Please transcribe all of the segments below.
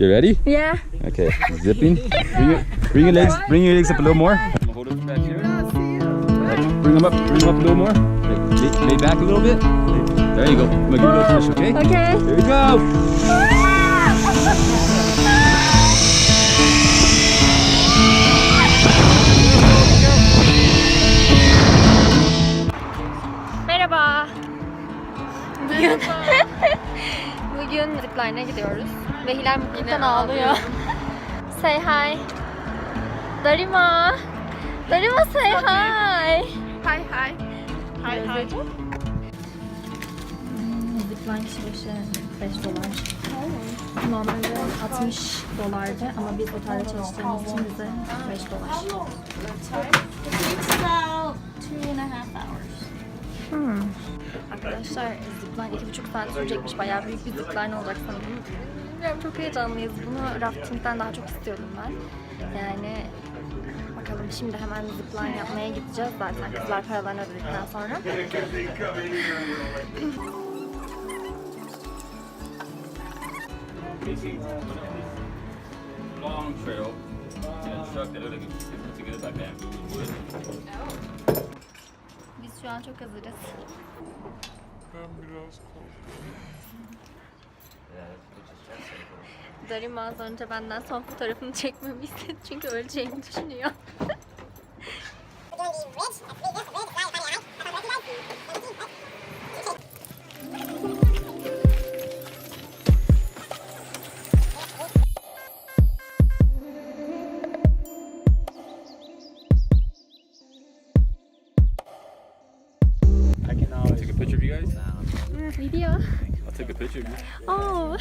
You ready? Yeah. Okay, zipping. Bring your legs up a little more. Hold it back here. Bring them up a little more. Lay back a little bit. There you go. I'm gonna give you a little push, okay? Okay. Here we go. Merhaba. Bugün Zipline'e gidiyoruz. Ve Hilal mutluluktan ağlıyor. Say hi. Darima. Darima say hi. Hi hi. Hi hi. Zipline kişi başı 5 dolar. Normalde 60 dolardı ama biz otelde çalıştığımız için bize 5 dolar. It's about 2.5 hours. Arkadaşlar Zipline 2,5 saat sürecekmiş. Bayağı büyük bir Zipline olacak sanırım. Bilmiyorum, çok heyecanlıyız. Bunu raftingden daha çok istiyordum ben. Yani bakalım, şimdi hemen Zipline yapmaya gideceğiz. Zaten kızlar paralarını ödedikten sonra. Long trail. Biz şu an çok hazırız. Darima az önce benden son fotoğrafını çekmemi istedi çünkü öleceğimi düşünüyor. Take a picture of you guys. Video. I'll take a picture of you. Oh.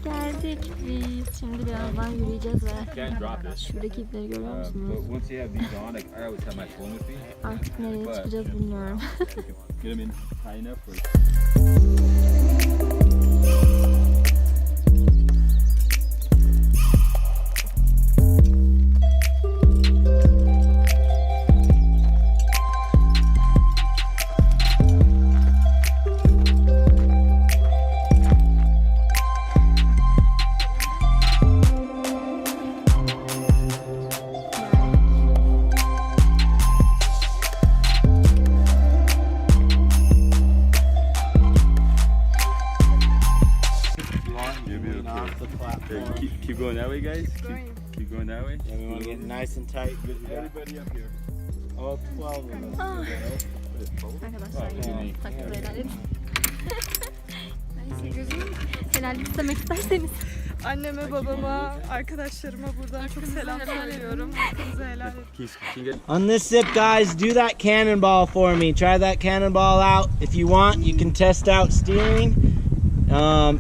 Geldik biz. Şimdi birazdan yürüyeceğiz ve şuradaki ipleri görüyor musunuz? Artık nereye çıkacağız bilmiyorum. Keep going that way, guys. Keep going that way. Yeah, we want to get nice and tight. Everybody up here. All 12 of us. Arkadaşlar takdir helal edin. Helal istemek isterseniz. Anneme, babama, arkadaşlarıma buradan çok selam söylüyorum. Hakkınızı helal edin. On this zip, guys, do that cannonball for me. Try that cannonball out. If you want, you can test out steering.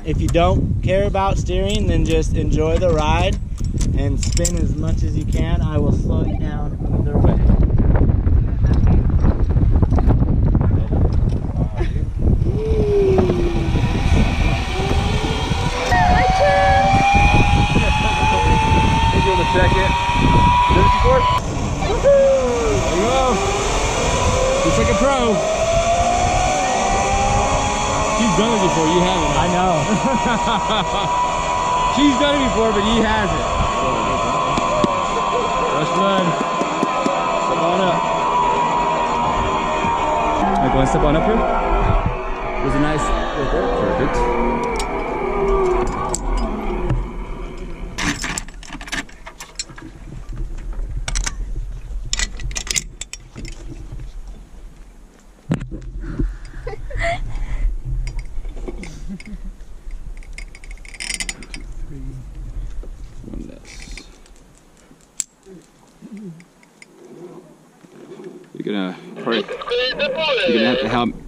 If you don't care about steering, then just enjoy the ride and spin as much as you can. I will slow you down either way. Give it a second. There you go. Just like a pro. She's done it before, you haven't. I know. She's done it before, but he hasn't. Rush blood. Step on up. Alright, go and step on up here. There's a nice. Perfect.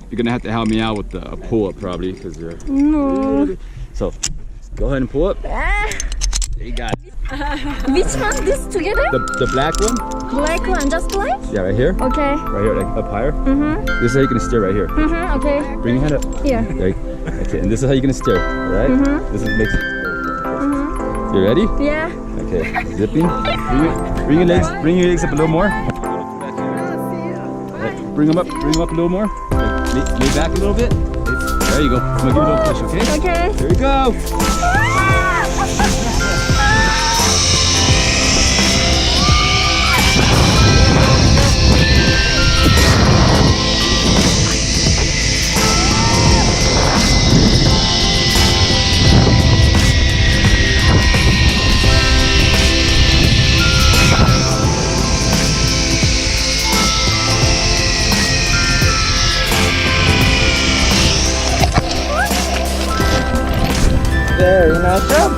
You're gonna have to help me out with the pull up probably because you're. No. So go ahead and pull up. There you got it. Which one? This together? The black one? Black one, just black? Yeah, right here. Okay. Right here, like up higher. Mm-hmm. This is how you're gonna steer right here. Mm-hmm. Okay. Bring your hand up. Here. There you, okay, and this is how you're gonna steer. All right. Mm-hmm. This is makes. Mm-hmm. You ready? Yeah. Okay. Zipping. Bring your legs up a little more. Bring them up a little more. Lay back a little bit. There you go. I'm gonna give you a little push, okay? Okay. Here we go. Very nice job.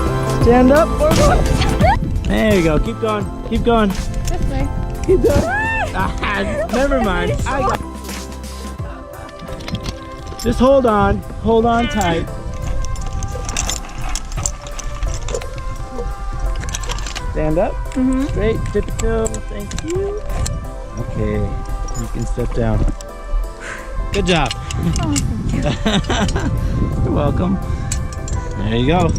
Stand up. There you go. Keep going. Keep going. This way. Keep going. Never mind. I got. Just hold on. Hold on tight. Stand up. Straight. Tip your toe. Thank you. Okay. You can step down. Good job. Oh, thank you. You're welcome. There you go.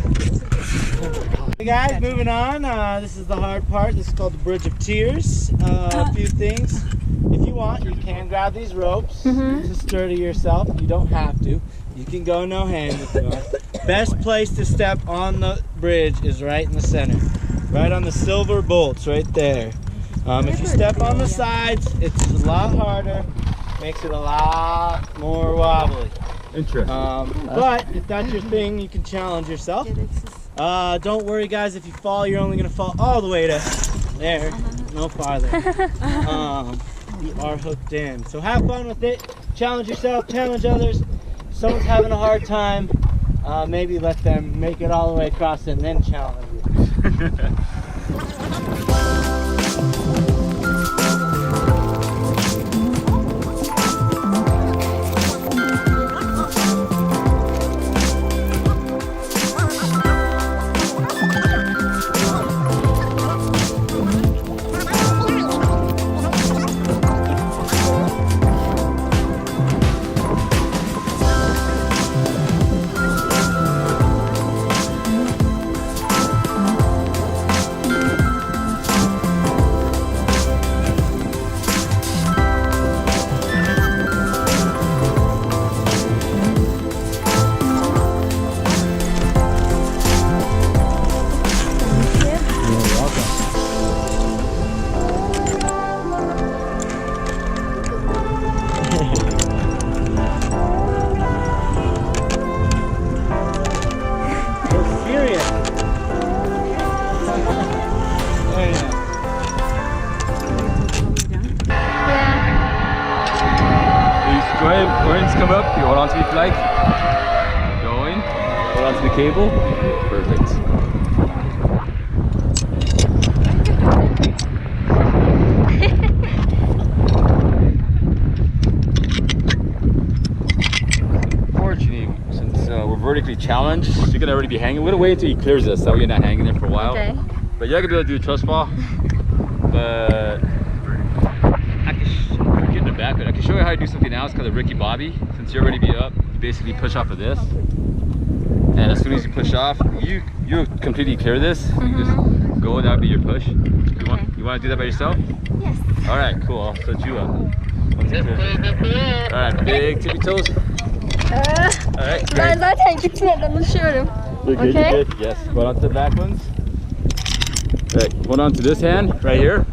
Hey guys, moving on. This is the hard part. This is called the Bridge of Tears. A few things. If you want, you can grab these ropes to sturdy yourself. You don't have to. You can go no hands if you want. Best place to step on the bridge is right in the center. Right on the silver bolts, right there. If you step on the sides, it's a lot harder. Makes it a lot more wobbly. Interesting. But if that's your thing, you can challenge yourself. Don't worry guys, if you fall, you're only gonna fall all the way to there, no farther. You are hooked in. So have fun with it, challenge yourself, challenge others. If someone's having a hard time, maybe let them make it all the way across and then challenge you. Come up, you hold on to your flag. Going. Hold on to the cable. Perfect. Fortunately, since we're vertically challenged, you're gonna already be hanging. We're gonna wait until he clears us, so you're not hanging there for a while. Okay. But you're gonna be able to do a trust fall. But I can show you how to do something else called a Ricky Bobby. Since you're already be up, you basically push off of this, and as soon as you push off, you completely clear this. You just go, and that'll be your push. You want to do that by yourself? Yes. All right, cool. I'll set you up. All right, big tippy toes. All right, great. Ben zaten gitmeden alışıyorum. You're good, Okay. you're good. Yes. Hold on to the back ones. All right, hold on to this hand right here.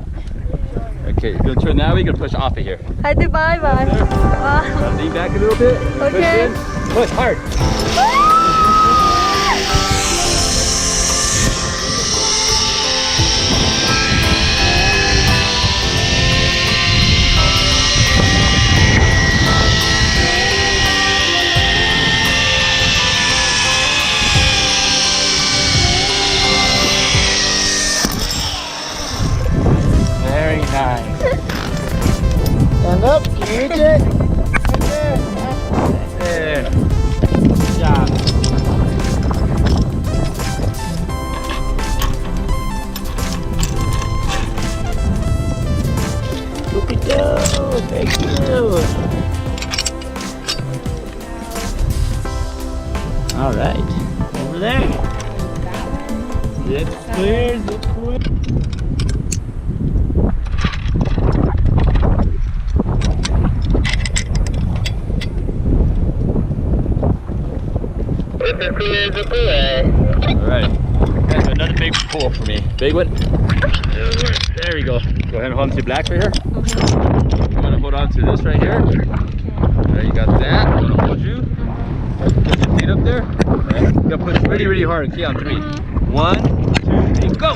Okay, you're gonna turn that way, you're gonna push off of here. Hadi bay bay. Now lean back a little bit. Okay. Push in. Push hard. Very nice. Stand up, can you reach it? Right there. Right there. Good job. Look at you. Thank you. All right. Over there. Zip clear, zip clear. Alright. Another big pull for me. Big one. There we go. Go ahead and hold on to black right here. You want to hold on to this right here. There, you got that. I'm going to hold you. Get your feet up there. Right. You got to push really, really hard. Okay, on 3. 1, 2, 3, go!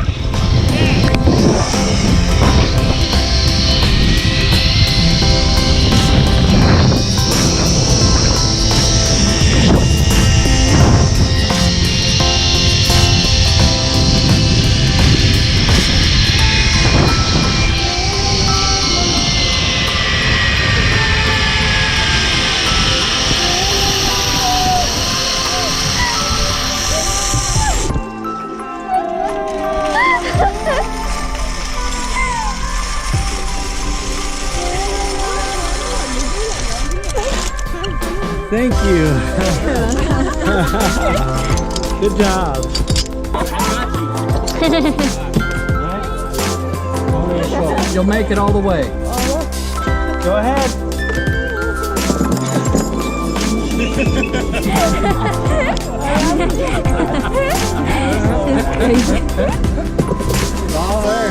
Thank you. Good job. You'll make it all the way. Go ahead. All her.